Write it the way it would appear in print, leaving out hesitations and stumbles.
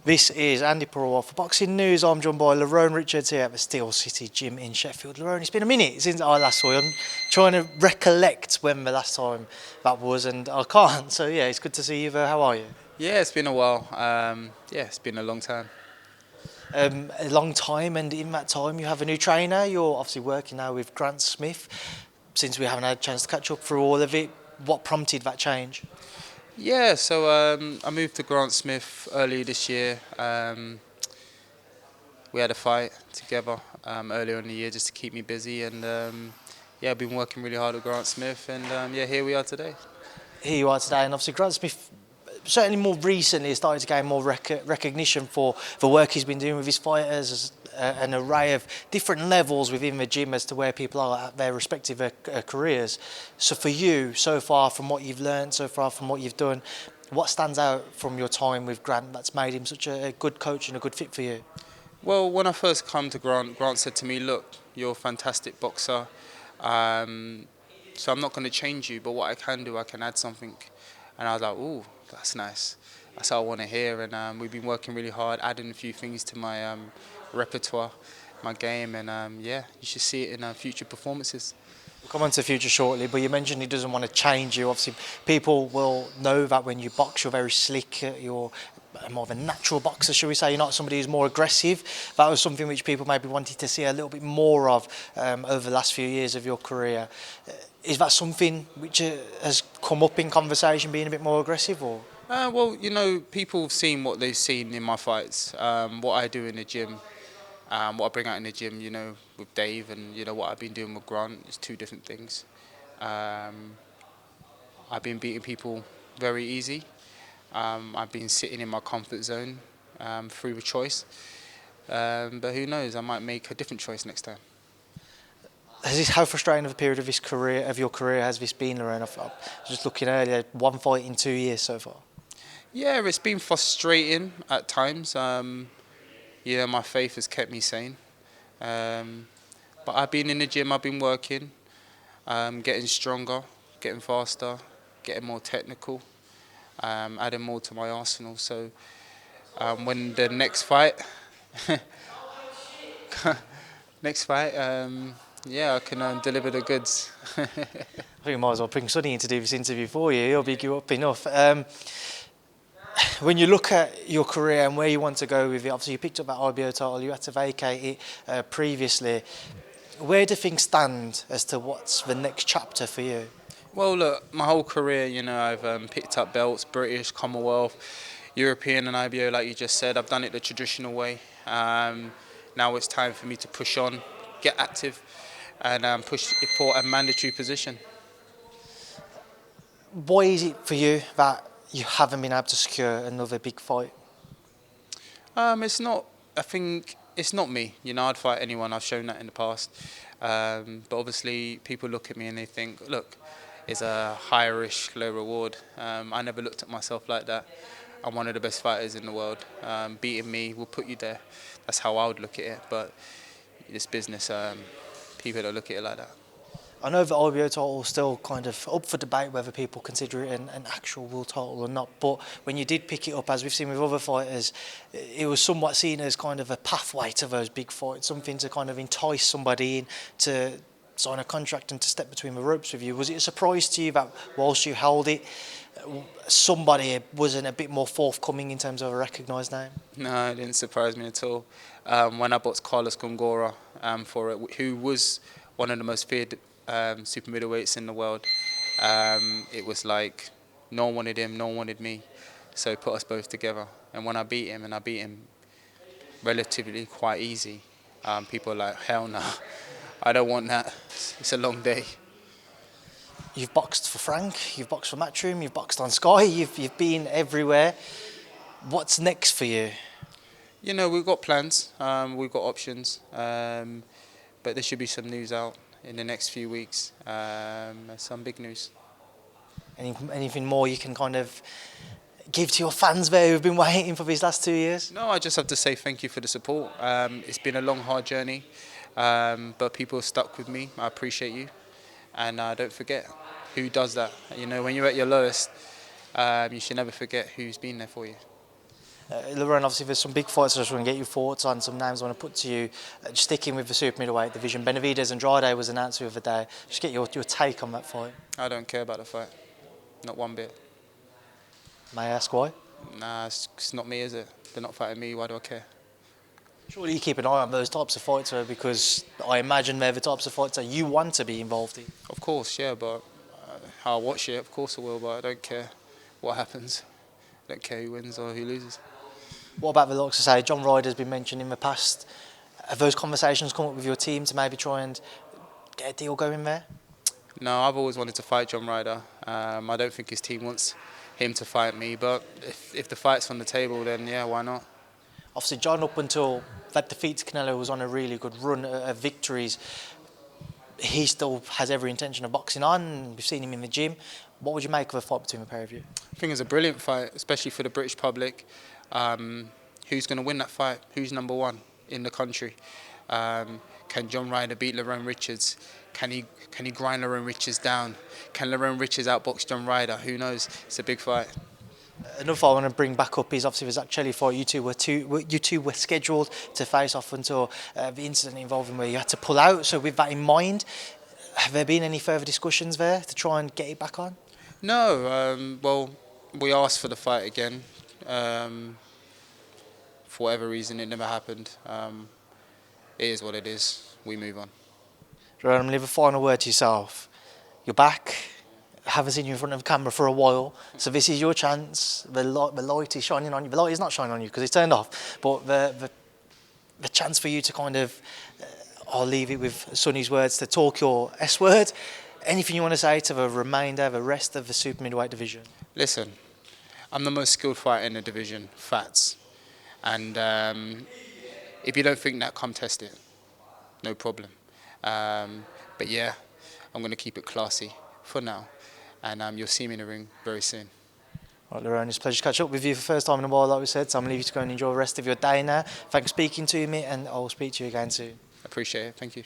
This is Andi Purewal for Boxing News. I'm joined by Lerrone Richards here at the Steel City Gym in Sheffield. Lerrone, it's been a minute since I last saw you. I'm trying to recollect when the last time that was, and I can't. So yeah, it's good to see you there. How are you? Yeah, it's been a while. Yeah, it's been a long time. A long time, and in that time you have a new trainer. You're obviously working now with Grant Smith. Since we haven't had a chance to catch up through all of it, what prompted that change? Yeah, so I moved to Grant Smith early this year. We had a fight together earlier in the year just to keep me busy, and yeah, I've been working really hard at Grant Smith, and yeah, here we are today. Here you are today, and obviously Grant Smith certainly more recently has started to gain more recognition for the work he's been doing with his fighters, as an array of different levels within the gym as to where people are at their respective careers. So for you, so far from what you've learned, so far from what you've done, what stands out from your time with Grant that's made him such a good coach and a good fit for you? Well, when I first come to Grant, Grant said to me, "Look, you're a fantastic boxer, so I'm not going to change you, but what I can do, I can add something." And I was like, "Ooh, that's nice. That's what I want to hear." And we've been working really hard, adding a few things to my repertoire, my game, and yeah, you should see it in future performances. We'll come on to the future shortly, but you mentioned he doesn't want to change you. Obviously, people will know that when you box, you're very slick. You're more of a natural boxer, shall we say. You're not somebody who's more aggressive. That was something which people maybe wanted to see a little bit more of over the last few years of your career. Is that something which has come up in conversation, being a bit more aggressive, or? Well, you know, people have seen what they've seen in my fights, what I do in the gym, what I bring out in the gym, you know, with Dave, and you know what I've been doing with Grant is two different things. I've been beating people very easy. I've been sitting in my comfort zone through a choice, but who knows? I might make a different choice next time. How frustrating of a period of your career has this been, Lerrone? I was just looking earlier, one fight in 2 years so far. Yeah, it's been frustrating at times. You know, my faith has kept me sane. But I've been in the gym, I've been working, getting stronger, getting faster, getting more technical, adding more to my arsenal. So when the next fight, yeah, I can deliver the goods. I think we might as well bring Sonny in to do this interview for you. He'll big you up enough. When you look at your career and where you want to go with it, obviously you picked up that IBO title, you had to vacate it previously. Where do things stand as to what's the next chapter for you? Well, look, my whole career, you know, I've picked up belts, British, Commonwealth, European and IBO, like you just said. I've done it the traditional way. Now it's time for me to push on, get active, and push for a mandatory position. Why is it for you that you haven't been able to secure another big fight? It's not. I think it's not me. You know, I'd fight anyone. I've shown that in the past. But obviously, people look at me and they think, look, it's a high risk, low reward. I never looked at myself like that. I'm one of the best fighters in the world. Beating me will put you there. That's how I would look at it. But this business, people don't look at it like that. I know the IBO title is still kind of up for debate whether people consider it an actual world title or not, but when you did pick it up, as we've seen with other fighters, it was somewhat seen as kind of a pathway to those big fights, something to kind of entice somebody in to sign a contract and to step between the ropes with you. Was it a surprise to you that whilst you held it, somebody wasn't a bit more forthcoming in terms of a recognised name? No, it didn't surprise me at all. When I boxed Carlos Gongora for it, who was one of the most feared super middleweights in the world, it was like no one wanted him, no one wanted me, so put us both together. And when I beat him, and I beat him relatively quite easy, people are like, hell no, I don't want that. It's a long day. You've boxed for Frank, you've boxed for Matchroom, you've boxed on Sky, you've been everywhere. What's next for you? You know, we've got plans, we've got options, but there should be some news out in the next few weeks, some big news. Anything more you can kind of give to your fans there who've been waiting for these last 2 years? No, I just have to say thank you for the support. It's been a long, hard journey, but people have stuck with me. I appreciate you, and don't forget who does that. You know, when you're at your lowest, you should never forget who's been there for you. Lerrone, obviously there's some big fights I just want to get your thoughts on, some names I want to put to you. Just sticking with the super middleweight division, Benavidez-Andrade was announced the other day. Just get your take on that fight. I don't care about the fight, not one bit. May I ask why? Nah, it's not me, is it? They're not fighting me, why do I care? Surely you keep an eye on those types of fights, because I imagine they're the types of fights that you want to be involved in. Of course, yeah, but I'll watch it, of course I will, but I don't care what happens. I don't care who wins or who loses. What about the likes of, say, John Ryder has been mentioned in the past? Have those conversations come up with your team to maybe try and get a deal going there? No, I've always wanted to fight John Ryder. I don't think his team wants him to fight me, but if the fight's on the table, then yeah, why not? Obviously, John, up until that defeat to Canelo, was on a really good run of victories. He still has every intention of boxing on. We've seen him in the gym. What would you make of a fight between the pair of you? I think it's a brilliant fight, especially for the British public. Who's going to win that fight? Who's number one in the country? Can John Ryder beat Lerrone Richards? Can he grind Lerrone Richards down? Can Lerrone Richards outbox John Ryder? Who knows? It's a big fight. Another fight I want to bring back up is obviously the Zak Chelli fight. You two were scheduled to face off until the incident involving where you had to pull out. So with that in mind, have there been any further discussions there to try and get it back on? No. Well, we asked for the fight again. For whatever reason, it never happened. It is what it is. We move on. Right, I'm going to leave a final word to yourself. You're back. I haven't seen you in front of the camera for a while, so this is your chance. The light is shining on you. The light is not shining on you because it's turned off, but the chance for you to kind of, I'll leave it with Sonny's words, to talk your S word. Anything you want to say to the remainder, the rest of the super middleweight division? Listen, I'm the most skilled fighter in the division, facts. And if you don't think that, come test it. No problem. But yeah, I'm going to keep it classy for now. And you'll see me in the ring very soon. Right, Lerrone, it's a pleasure to catch up with you for the first time in a while, like we said. So I'm going to leave you to go and enjoy the rest of your day now. Thanks for speaking to me, and I'll speak to you again soon. Appreciate it. Thank you.